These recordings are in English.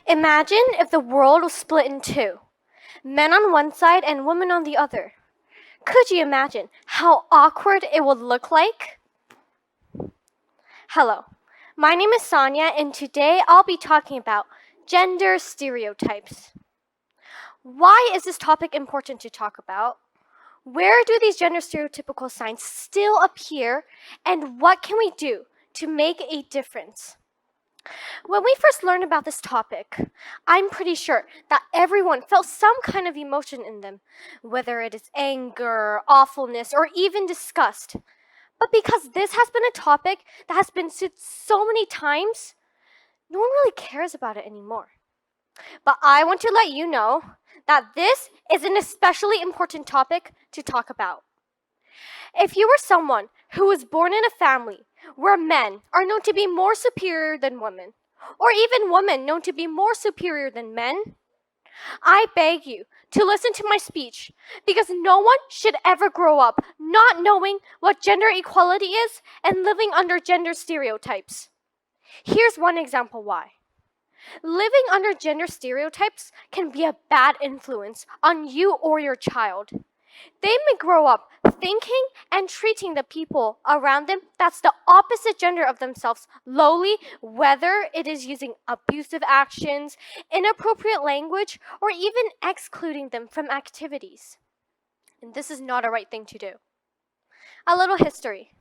Imagine if the world was split in two, men on one side and women on the other. Could you imagine how awkward it would look like? Hello, my name is Sonia, and today I'll be talking about gender stereotypes. Why is this topic important to talk about? Where do these gender stereotypical signs still appear, and what can we do to make a difference? When we first learned about this topic, I'm pretty sure that everyone felt some kind of emotion in them, whether it is anger, awfulness, or even disgust. But because this has been a topic that has been said so many times, no one really cares about it anymore. But I want to let you know that this is an especially important topic to talk about. If you were someone who was born in a family where men are known to be more superior than women, or even women known to be more superior than men, I beg you to listen to my speech, because no one should ever grow up not knowing what gender equality is and living under gender stereotypes. Here's one example why. Living under gender stereotypes can be a bad influence on you or your child. They may grow up thinking and treating the people around them that's the opposite gender of themselves lowly, whether it is using abusive actions, inappropriate language, or even excluding them from activities. And this is not a right thing to do. A little history.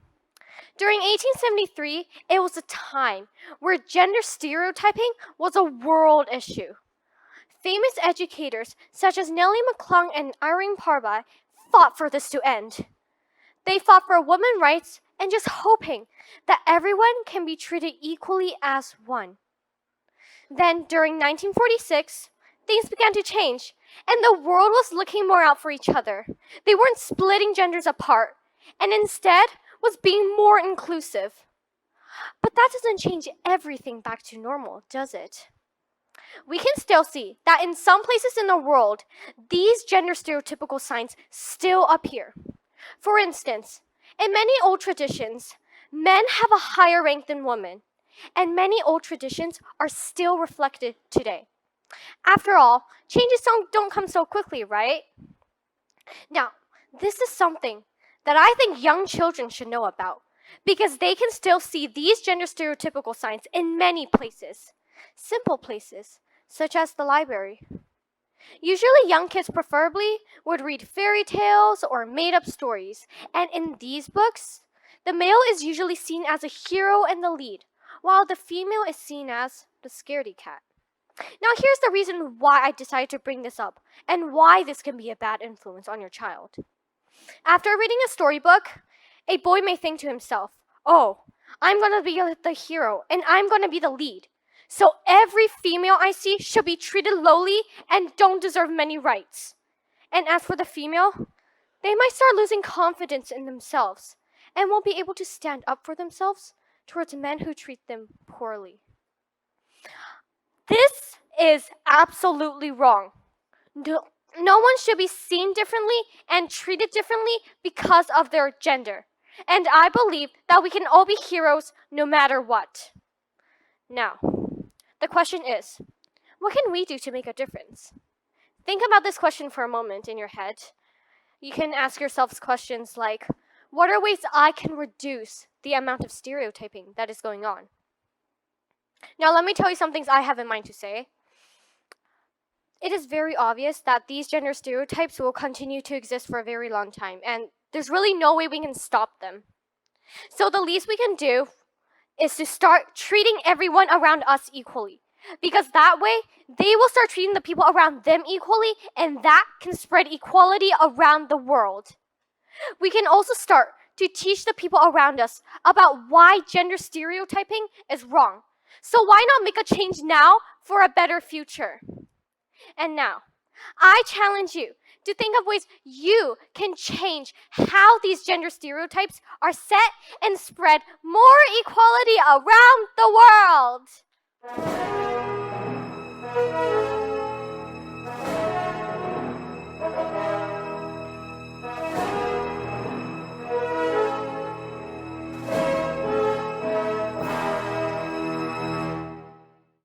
During 1873, it was a time where gender stereotyping was a world issue. Famous educators such as Nellie McClung and Irene Parby fought for this to end. They fought for women's rights and just hoping that everyone can be treated equally as one. Then, during 1946, things began to change, and the world was looking more out for each other. They weren't splitting genders apart, and instead was being more inclusive. But that doesn't change everything back to normal, does it? We can still see that in some places in the world, these gender stereotypical signs still appear. For instance, in many old traditions, men have a higher rank than women, and many old traditions are still reflected today. After all, changes don't come so quickly, right? Now, this is something that I think young children should know about, because they can still see these gender stereotypical signs in many places. Simple places, such as the library. Usually young kids preferably would read fairy tales or made-up stories, and in these books, the male is usually seen as a hero and the lead, while the female is seen as the scaredy cat. Now here's the reason why I decided to bring this up, and why this can be a bad influence on your child. After reading a storybook, a boy may think to himself, "Oh, I'm gonna be the hero, and I'm gonna be the lead. So every female I see should be treated lowly and don't deserve many rights." And as for the female, they might start losing confidence in themselves and won't be able to stand up for themselves towards men who treat them poorly. This is absolutely wrong. No one should be seen differently and treated differently because of their gender. And I believe that we can all be heroes no matter what. Now, the question is, what can we do to make a difference? Think about this question for a moment in your head. You can ask yourselves questions like, what are ways I can reduce the amount of stereotyping that is going on? Now, let me tell you some things I have in mind to say. It is very obvious that these gender stereotypes will continue to exist for a very long time, and there's really no way we can stop them. So the least we can do is to start treating everyone around us equally, because that way they will start treating the people around them equally, and that can spread equality around the world. We can also start to teach the people around us about why gender stereotyping is wrong. So why not make a change now for a better future? And now, I challenge you to think of ways you can change how these gender stereotypes are set and spread more equality around the world.